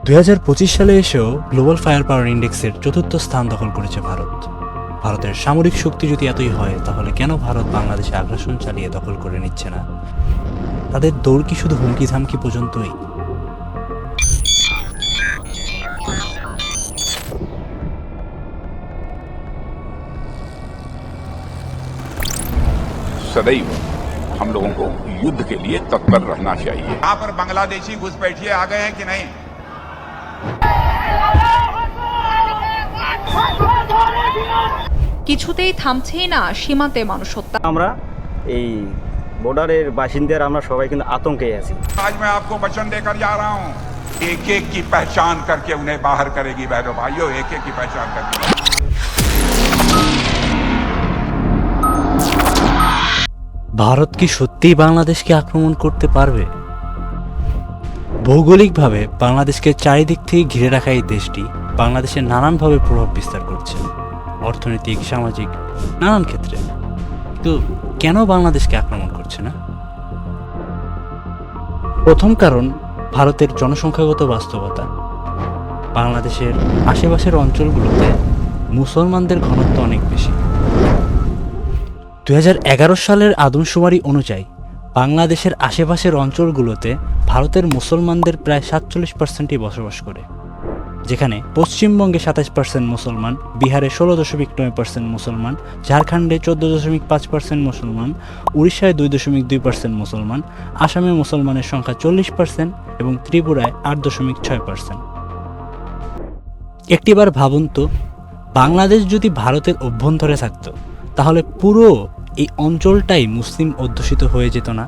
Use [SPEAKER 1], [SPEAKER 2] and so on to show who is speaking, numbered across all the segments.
[SPEAKER 1] 2025 সালে এসেও global fire পাওয়ার ইন্ডেক্সের চতুর্থ স্থান দখল করেছে ভারত। ভারতের সামরিক শক্তি যদি এতই হয়, তাহলে কেন ভারত বাংলাদেশে আগ্রাসন চালিয়ে দখল করে নিচ্ছে না? তাদের দৌড় কি শুধু হুমকি ধামকি পর্যন্তই?
[SPEAKER 2] सदैव हम लोगों को युद्ध के लिए तत्पर रहना चाहिए।
[SPEAKER 3] यहाँ पर बांग्लादेशी घुसपैठिए आ गए हैं कि नहीं?
[SPEAKER 4] কিছুতেই থামছেই না সীমান্তে মানুষ হত্যা।
[SPEAKER 5] আমরা এই বর্ডারের বাসিন্দারা আমরা সবাই কিন্তু আতঙ্কে আছি।
[SPEAKER 3] आज मैं आपको वचन देकर जा रहा हूँ, एक एक की पहचान करके उन्हें बाहर करेगी बहनों भाइयों, एक एक की पहचान करके।
[SPEAKER 1] ভারত কি সত্যিই বাংলাদেশকে আক্রমণ করতে পারবে? ভৌগোলিকভাবে বাংলাদেশকে চারিদিক থেকে ঘিরে রাখা এই দেশটি বাংলাদেশের নানানভাবে প্রভাব বিস্তার করছে, অর্থনৈতিক, সামাজিক, নানান ক্ষেত্রে। তো কেন বাংলাদেশকে আক্রমণ করছে না? প্রথম কারণ ভারতের জনসংখ্যাগত বাস্তবতা। বাংলাদেশের আশেপাশের অঞ্চলগুলোতে মুসলমানদের ঘনত্ব অনেক বেশি। 2011 সালের আদমশুমারি অনুযায়ী বাংলাদেশের আশেপাশের অঞ্চলগুলোতে ভারতের মুসলমানদের প্রায় 47%ই বসবাস করে, যেখানে পশ্চিমবঙ্গে 27% মুসলমান, বিহারে 16.9% মুসলমান, ঝাড়খণ্ডে 14.5% মুসলমান, উড়িষ্যায় 2.2% মুসলমান, আসামে মুসলমানের সংখ্যা 40% এবং ত্রিপুরায় 8.6%। একটিবার ভাবুন তো, বাংলাদেশ যদি ভারতের অভ্যন্তরে থাকতো, তাহলে পুরো এই অঞ্চলটাই মুসলিম অধ্যুষিত হয়ে যেত না?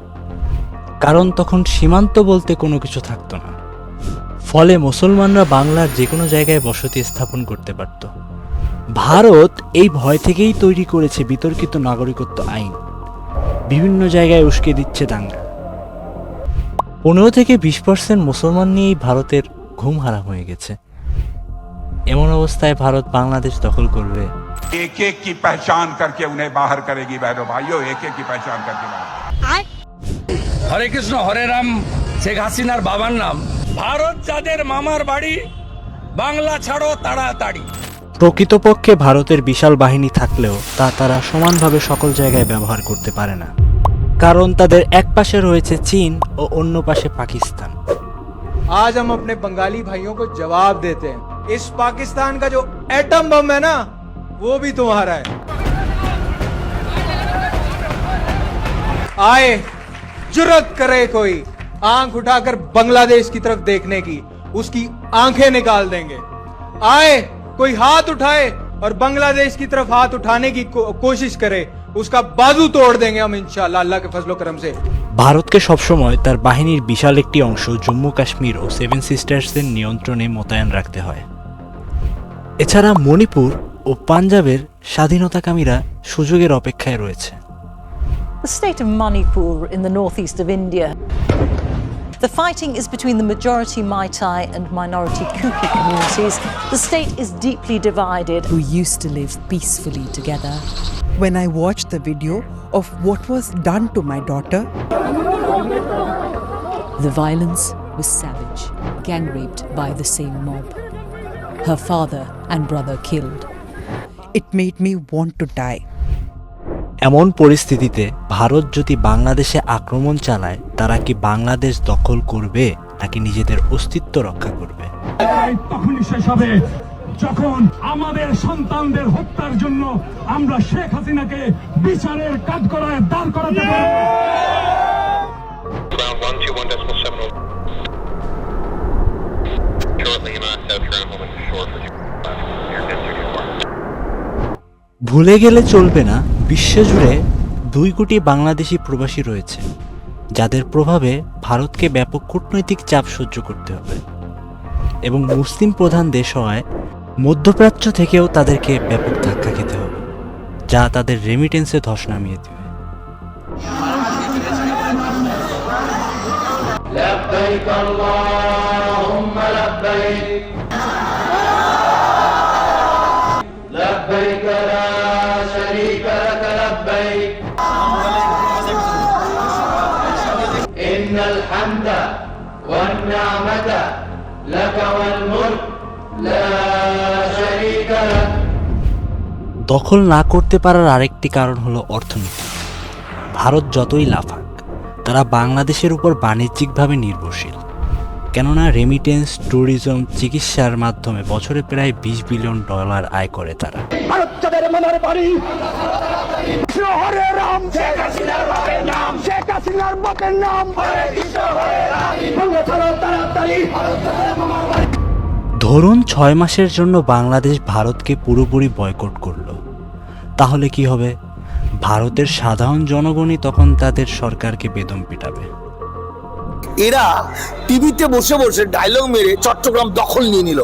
[SPEAKER 1] কারণ তখন সীমান্ত বলতে কোনো কিছু থাকতো না। ফলে মুসলমানরা বাংলার যে কোনো জায়গায় বসতি স্থাপন করতে পারত। ভারত এই ভয় থেকেই তৈরি করেছে বিতর্কিত নাগরিকত্ব আইন, বিভিন্ন জায়গায় উস্কে দিচ্ছে দাঙ্গা। 15 থেকে 20% মুসলমান নিয়েই ভারতের ঘুম হারাম হয়ে গেছে। এমন অবস্থায় ভারত বাংলাদেশ দখল করবে?
[SPEAKER 3] एक एक की पहचान करके उन्हें बाहर करेगी बहनों भाइयों, एक एक की पहचान करके बाहर।
[SPEAKER 6] হরে কৃষ্ণ হরে রাম, শেখ হাসিনার বাবার নাম। ভারত যাদের মামার বাড়ি, বাংলা ছাড়ো তাড়াতাড়ি।
[SPEAKER 1] প্রকৃতপক্ষে ভারতের বিশাল বাহিনী থাকলেও তারা সমানভাবে সকল জায়গায় ব্যবহার করতে পারে না, কারণ তাদের এক পাশে রয়েছে চীন ও অন্য পাশে পাকিস্তান।
[SPEAKER 7] आज हम अपने बंगाली भाइयों को जवाब देते हैं, इस पाकिस्तान का जो एटम बम है ना, वो भी तुम्हारा है। आए जुर्रत करे कोई आंख उठाकर बांग्लादेश की तरफ देखने की, उसकी आंखें निकाल देंगे। आए कोई हाथ उठाए और बांग्लादेश की तरफ हाथ उठाने की कोशिश करे, उसका बाजू तोड़ देंगे हम इंशाल्लाह, अल्लाह के फजलो करम से।
[SPEAKER 1] ভারতকে সবসময় তার বাহিনীর বিশাল একটি অংশ জম্মু কাশ্মীর ও 7 সিস্টার্সের নিয়ন্ত্রণে মোতায়েন রাখতে হয়। এছাড়া মণিপুর ও পাঞ্জাবের স্বাধীনতাকামীরা সুযোগের অপেক্ষায় রয়েছে।
[SPEAKER 8] The state of Manipur in the northeast of India. The fighting is between the majority Maitai and minority Kuki communities. The state is deeply divided.
[SPEAKER 9] Who used to live peacefully together. When I watched the video of what was done to my daughter,
[SPEAKER 8] The violence was savage, gang raped by the same mob. Her father and brother killed.
[SPEAKER 9] it made me want to die.
[SPEAKER 1] এমন পরিস্থিতিতে ভারত যদি বাংলাদেশে আক্রমণ চালায়, তারা কি বাংলাদেশ দখল করবে নাকি নিজেদের অস্তিত্ব রক্ষা করবে?
[SPEAKER 10] তখনই শেষ হবে যখন আমাদের সন্তানদের হত্যার জন্য আমরা শেখ হাসিনাকে বিচারের কাঠগড়ায় দাঁড় করাতে পারব।
[SPEAKER 1] ভুলে গেলে চলবে না, বিশ্বজুড়ে 2 কোটি বাংলাদেশি প্রবাসী রয়েছে, যাদের প্রভাবে ভারতকে ব্যাপক কূটনৈতিক চাপ সহ্য করতে হবে। এবং মুসলিম প্রধান দেশ হওয়ায় মধ্যপ্রাচ্য থেকেও তাদেরকে ব্যাপক ধাক্কা খেতে হবে, যা তাদের রেমিটেন্সে ধস নামিয়ে দেবে।
[SPEAKER 11] لبيك اللهم لبيك لبيك لا شريك لك لبيك إن الحمد والنعمة لك والملك لا شريك لك
[SPEAKER 1] দখল না করতে পারার আরেকটি কারণ হলো অর্থনীতি। ভারত যতই লাফাক, তারা বাংলাদেশের উপর বাণিজ্যিকভাবে নির্ভরশীল। কেননা রেমিটেন্স, ট্যুরিজম, চিকিৎসার মাধ্যমে বছরে প্রায় $20 বিলিয়ন আয় করে তারা। ধরুন 6 মাসের জন্য বাংলাদেশ ভারতকে পুরোপুরি বয়কট করলো, তাহলে কি হবে? ভারতের সাধারণ জনগণই তখন তাদের সরকারকে বেদম পিটাবে।
[SPEAKER 12] এরা টিভিতে বসে বসে ডায়লগ মেরে চট্টগ্রাম দখল নিয়ে নিল।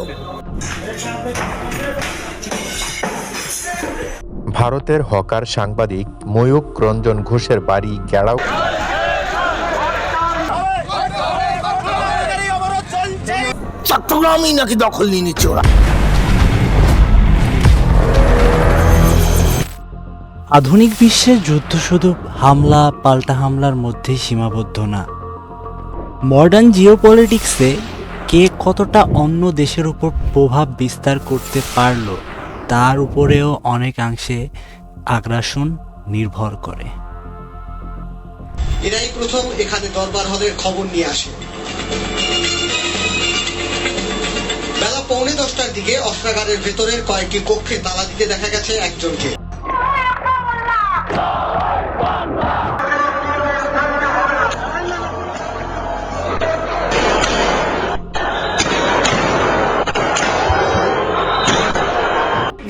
[SPEAKER 13] ভারতের হকার সাংবাদিক ময়ূক রঞ্জন ঘোষের বাড়ি গেড়াও
[SPEAKER 12] চট্টগ্রামই নাকি দখল নিয়ে নিচ্ছে ওরা।
[SPEAKER 1] আধুনিক বিশ্বের যুদ্ধ শুধু হামলা পাল্টা হামলার মধ্যেই সীমাবদ্ধ না। মডার্ন জিওপলিটিক্সে কে কতটা অন্য দেশের উপর প্রভাব বিস্তার করতে পারল তার উপরেও অনেকাংশে আগ্রাসন নির্ভর করে।
[SPEAKER 14] এরাই প্রথম এখানে দরবার হলের খবর নিয়ে আসে। বেলা 9:45টার দিকে অস্ত্রাগারের ভেতরের কয়েকটি কক্ষে তালা দিতে দেখা গেছে একজনকে।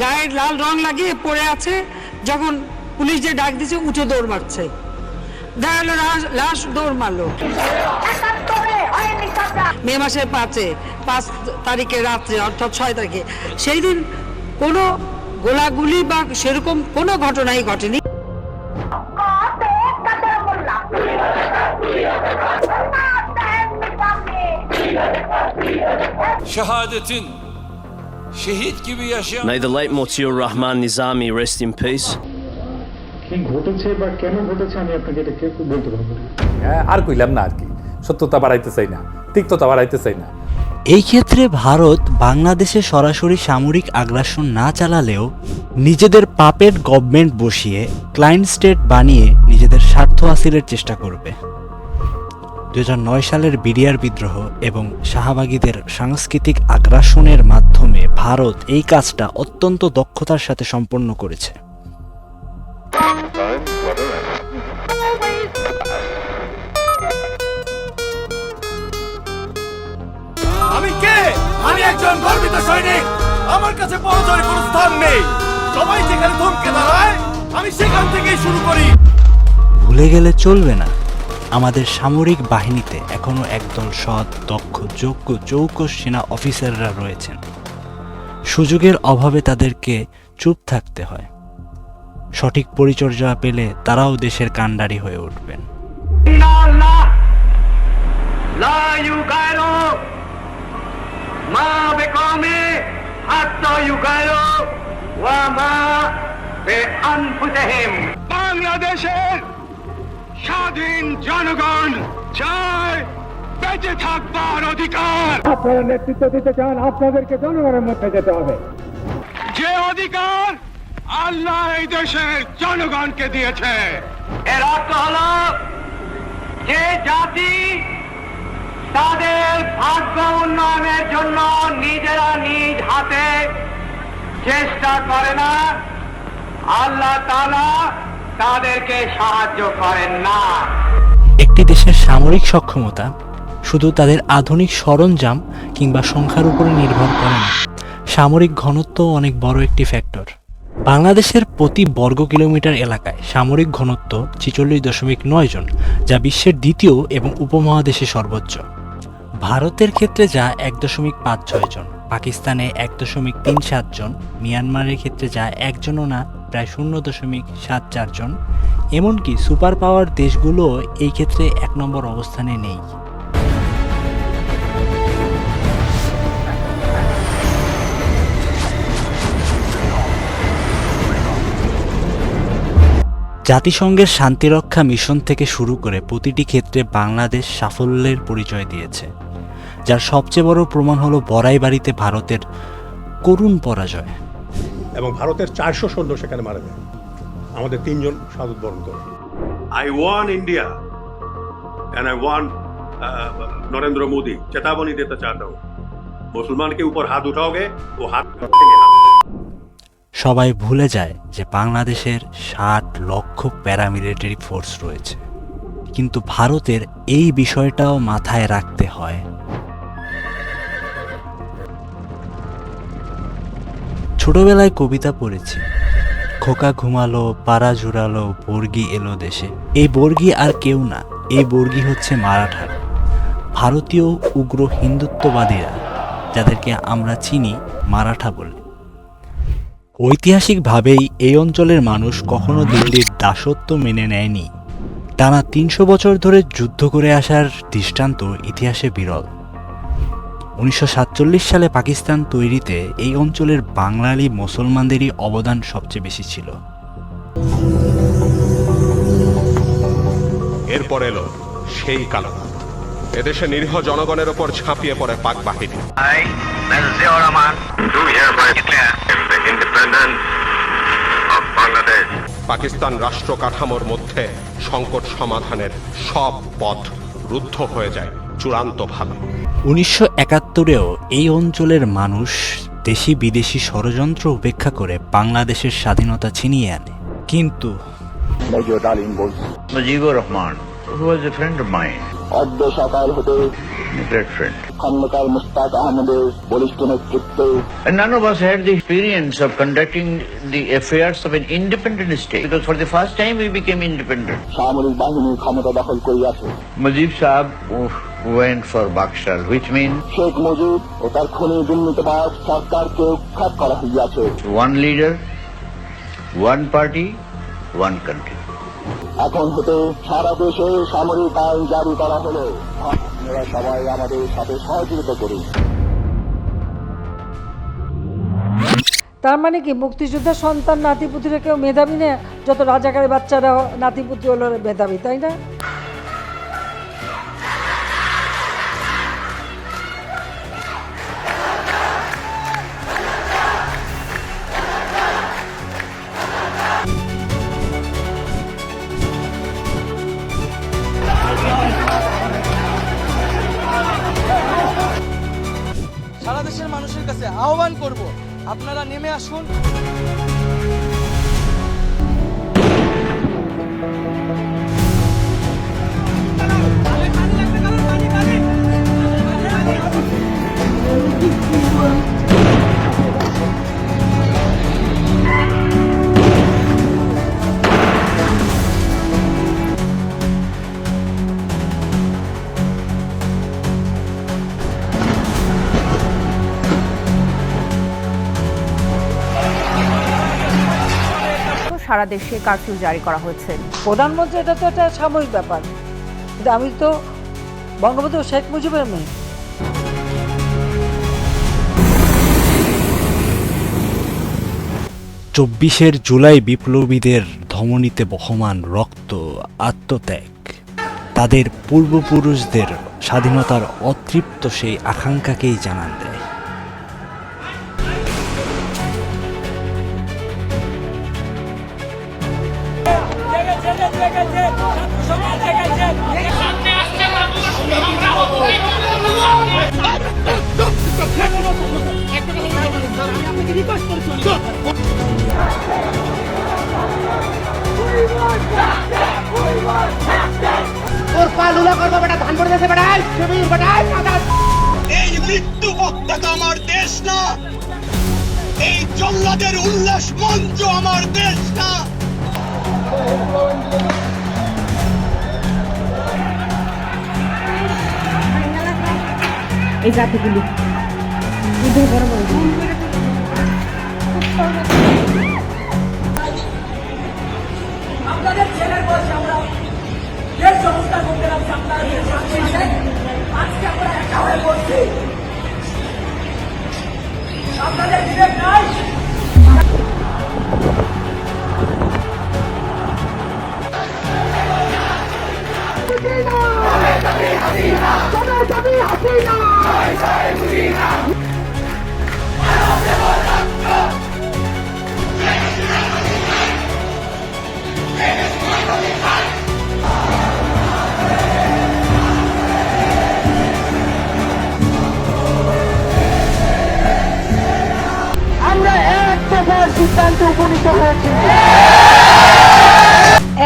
[SPEAKER 15] গায়ে লাল রং লাগিয়ে পড়ে আছে, যখন পুলিশ যে ডাক দিচ্ছে উঠে দৌড় মারছে। দেখা গেল লাশ দৌড় মারলো। মে মাসের 5 তারিখে রাত্রে, অর্থাৎ 6 তারিখে, সেই দিন কোনো গোলাগুলি বা সেরকম কোনো ঘটনাই ঘটেনি।
[SPEAKER 6] Şehadetin şehit gibi yaşayan
[SPEAKER 16] May the late Motiur Rahman Nizami rest in peace.
[SPEAKER 10] কি ঘটেছে বা কেন ঘটেছে আমি আপনাকে এটা কেউ বলতে পারবো না।
[SPEAKER 17] আর কইলাম না আর কি, সত্যতা বাড়াইতে চাই না, তিক্ততা বাড়াইতে চাই না।
[SPEAKER 1] এই ক্ষেত্রে ভারত বাংলাদেশে সরাসরি সামরিক আগ্রাসন না চালালেও নিজেদের পাপেট গভর্নমেন্ট বসিয়ে ক্লায়েন্ট স্টেট বানিয়ে নিজেদের স্বার্থ হাসিলের চেষ্টা করবে। 2009 সালের বিডিআর বিদ্রোহ এবং শাহবাগীদের সাংস্কৃতিক আগ্রাসনের মাধ্যমে ভারত এই কাজটা অত্যন্ত দক্ষতার সাথে সম্পন্ন করেছে।
[SPEAKER 12] আমি কে? আমি একজন গর্বিত সৈনিক। আমার কাছে পরাজয়ের কোনো স্থান নেই। সবাই যেখানে থমকে দাঁড়ায় আমি সেখান থেকেই শুরু করি।
[SPEAKER 1] ভুলে গেলে চলবে না, আমাদের সামরিক বাহিনীতে এখনো একদল সৎ, দক্ষ, যোগ্য, চৌকস সেনা অফিসাররা রয়েছেন। সুযোগের অভাবে তাদেরকে চুপ থাকতে হয়। সঠিক পরিচর্যা পেলে তারাও দেশের কাণ্ডারি হয়ে উঠবেন।
[SPEAKER 10] বাংলাদেশের স্বাধীন জনগণ চায় বেঁচে থাকবার অধিকার। আপনারা নেতৃত্ব দিতে চান, আপনাদেরকে জনগণের মধ্যে যেতে হবে। যে অধিকার আল্লাহ এই দেশের জনগণকে দিয়েছে,
[SPEAKER 11] এর অর্থ হলো যে জাতি তাদের ভাগ্য উন্নয়নের জন্য নিজেরা নিজ হাতে চেষ্টা করে না, আল্লাহ তাআলা তাদেরকে সাহায্য করেন না।
[SPEAKER 1] একটি দেশের সামরিক সক্ষমতা শুধু তাদের আধুনিক সরঞ্জাম কিংবা সংখ্যার উপরে নির্ভর করে না, সামরিক ঘনত্ব অনেক বড় একটি ফ্যাক্টর। বাংলাদেশের প্রতি বর্গ কিলোমিটার এলাকায় সামরিক ঘনত্ব 46.9 জন, যা বিশ্বের দ্বিতীয় এবং উপমহাদেশে সর্বোচ্চ। ভারতের ক্ষেত্রে যা 1.56 জন, পাকিস্তানে 1.37 জন, মিয়ানমারের ক্ষেত্রে যা একজনও না, প্রায় 0.74 জন। এমনকি সুপার পাওয়ার দেশগুলো এই ক্ষেত্রে 1 নম্বর অবস্থানে নেই। জাতিসংঘের শান্তিরক্ষা মিশন থেকে শুরু করে প্রতিটি ক্ষেত্রে বাংলাদেশ সাফল্যের পরিচয় দিয়েছে। যার সবচেয়ে বড় প্রমাণ হলো বড়াইবাড়িতে ভারতের করুণ পরাজয়।
[SPEAKER 18] এবং ভারতের 400 সৈন্য সেখানে মারা যায়, আমাদের 3 জন শাহাদত বরণ করে।
[SPEAKER 19] I want India and I want Narendra Modi चेतावनी देना चाहता हूँ, मुसलमान के ऊपर हाथ उठाओगे वो हाथ कटेंगे।
[SPEAKER 1] সবাই ভুলে যায় যে বাংলাদেশের 60 লক্ষ প্যারামিলিটারি ফোর্স রয়েছে, কিন্তু ভারতের এই বিষয়টাও মাথায় রাখতে হয়। ছোটবেলায় কবিতা পড়েছি, খোকা ঘুমালো, পাড়া জুড়ালো, বর্গি এলো দেশে। এই বর্গি আর কেউ না, এই বর্গি হচ্ছে মারাঠারা, ভারতীয় উগ্র হিন্দুত্ববাদীরা, যাদেরকে আমরা চিনি মারাঠা বলে। ঐতিহাসিকভাবেই এই অঞ্চলের মানুষ কখনো দিল্লির দাসত্ব মেনে নেয়নি। টানা 300 বছর ধরে যুদ্ধ করে আসার দৃষ্টান্ত ইতিহাসে বিরল। 1947 সালে পাকিস্তান তৈরিতে এই অঞ্চলের বাঙালি মুসলমানদেরই অবদান সবচেয়ে বেশি ছিল।
[SPEAKER 20] এরপর এলো সেই কালো, এদেশে নিরীহ জনগণের ওপর ঝাঁপিয়ে পড়ে পাক বাহিনী। পাকিস্তান রাষ্ট্র কাঠামোর মধ্যে সংকট সমাধানের সব পথ রুদ্ধ হয়ে যায় চূড়ান্তভাবে।
[SPEAKER 1] 1971-এও এই অঞ্চলের মানুষ দেশি বিদেশি ষড়যন্ত্র উপেক্ষা করে বাংলাদেশের স্বাধীনতা ছিনিয়ে আনে। কিন্তু
[SPEAKER 21] Mujibur Rahman, who was a friend of mine,
[SPEAKER 22] অদ্য সকাল হতে
[SPEAKER 21] a great friend,
[SPEAKER 22] Khandakar Mustaq আহমেদের বলিষ্ঠ নেতৃত্বে,
[SPEAKER 21] and none of us had the experience of conducting the affairs of an independent state, because for the first time we became independent.
[SPEAKER 22] সামরিক বাহিনী ক্ষমতা দখল করিয়াছে।
[SPEAKER 21] Mujib Saab went for Bakshar, which means
[SPEAKER 22] Sheikh Mujib ও তার খুনি দুর্নীতিবাজ সরকারকে উৎখাত করা হইয়াছে।
[SPEAKER 21] one leader, one party, one country.
[SPEAKER 22] এখন হতে সারা দেশে সামরিক আইন জারি করা হলো, আপনারা সবাই আমাদের সাথে সহযোগিতা করুন।
[SPEAKER 15] তার মানে কি মুক্তিযোদ্ধার সন্তান নাতিপুতিরা কেউ মেধাবী না? যত রাজাকারের বাচ্চারা নাতিপুতি হলো মেধাবী, তাই না?
[SPEAKER 23] সারা দেশের মানুষের কাছে আহ্বান করব, আপনারা নেমে আসুন।
[SPEAKER 4] সারা দেশে কারফিউ জারি করা হয়েছে।
[SPEAKER 15] প্রধানমন্ত্রী, এটা তো একটা সাময়িক ব্যাপার, কিন্তু আমি তো বঙ্গবন্ধু শেখ মুজিবের মেয়ে।
[SPEAKER 1] 24 জুলাই বিপ্লবীদের ধমনীতে বহমান রক্ত, আত্মত্যাগ, তাদের পূর্বপুরুষদের স্বাধীনতার অতৃপ্ত সেই আকাঙ্ক্ষাকেই জানান দেয়।
[SPEAKER 12] এই মৃত্যু পতাকা আমার দেশ না, এই জল্লাদের উল্লাস মঞ্চ আমার দেশ না।
[SPEAKER 24] এই জাতিগুলি
[SPEAKER 12] আপনাদের ছেলের বয়সে আমরা যে সংস্থা করতে পারছি, আপনারা আজকে আমরা একা হয়ে পড়ছি, আপনাদের বিবেক নাই। হাসিনা
[SPEAKER 15] আমরা এক দফার সিদ্ধান্তে উপনীত হয়েছি।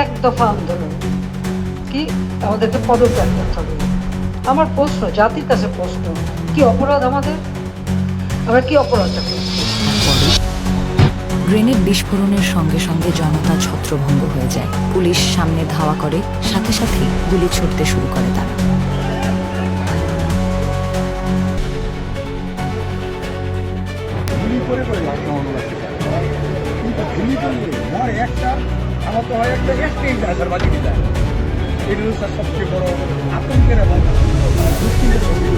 [SPEAKER 15] এক দফা আন্দোলন কি আমাদেরকে পদত্যাগ করতে হবে। আমার প্রশ্ন, জাতির কাছে প্রশ্ন, কি অপরাধ আমাদের? আমরা কি অপরাধটা করছি?
[SPEAKER 2] গ্রেনেড বিস্ফোরণের সঙ্গে সঙ্গে জনতা ছত্রভঙ্গ হয়ে যায়। পুলিশ সামনে ধাওয়া করে, সাথে সাথেই গুলি ছুটতে শুরু করে তারা।
[SPEAKER 12] আমার তো হয় একটা এক্সচেঞ্জ আসার বাকি দিতে এটা হচ্ছে সবচেয়ে বড় আতঙ্কের এবং দুশ্চিন্তার সঙ্গে।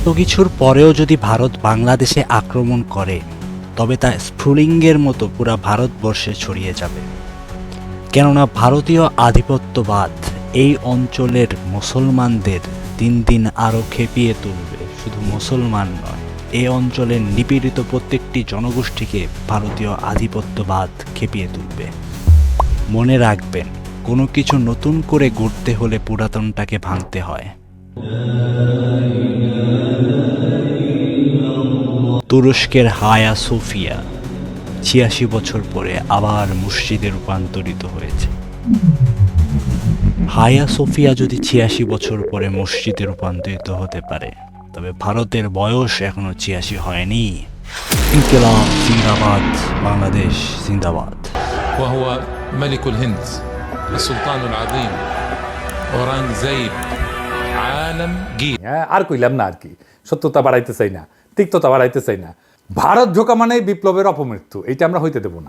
[SPEAKER 1] এত কিছুর পরেও যদি ভারত বাংলাদেশে আক্রমণ করে তবে তা স্ফুলিঙ্গের মতো পুরা ভারতবর্ষে ছড়িয়ে যাবে। কেননা ভারতীয় আধিপত্যবাদ এই অঞ্চলের মুসলমানদের দিন দিন আরও খেপিয়ে তুলবে। শুধু মুসলমান নয়, এই অঞ্চলের নিপীড়িত প্রত্যেকটি জনগোষ্ঠীকে ভারতীয় আধিপত্যবাদ খেপিয়ে তুলবে। মনে রাখবেন, কোনো কিছু নতুন করে গড়তে হলে পুরাতনটাকে ভাঙতে হয়। তুরস্কের হায়া সোফিয়া ৮৬ বছর পরে আবার মসজিদে রূপান্তরিত হয়েছে। হায়া সোফিয়া যদি ৮৬ বছর পরে মসজিদে রূপান্তরিত হতে পারে, তবে ভারতের বয়স এখনো ৮৬ হয়নি। ইনকিলাব জিন্দাবাদ, বাংলাদেশ জিন্দাবাদ।
[SPEAKER 3] وهو ملك الهند السلطان العظيم أورانغزيب عالم جيل।
[SPEAKER 17] আর কইলাম না আর কি, সত্যতা বাড়াইতে চাই না, তিক্ততা বাড়াইতে চাই না। ভারত ঢোকা মানে বিপ্লবের অপমৃত্যু, এইটা আমরা হইতে দেব না।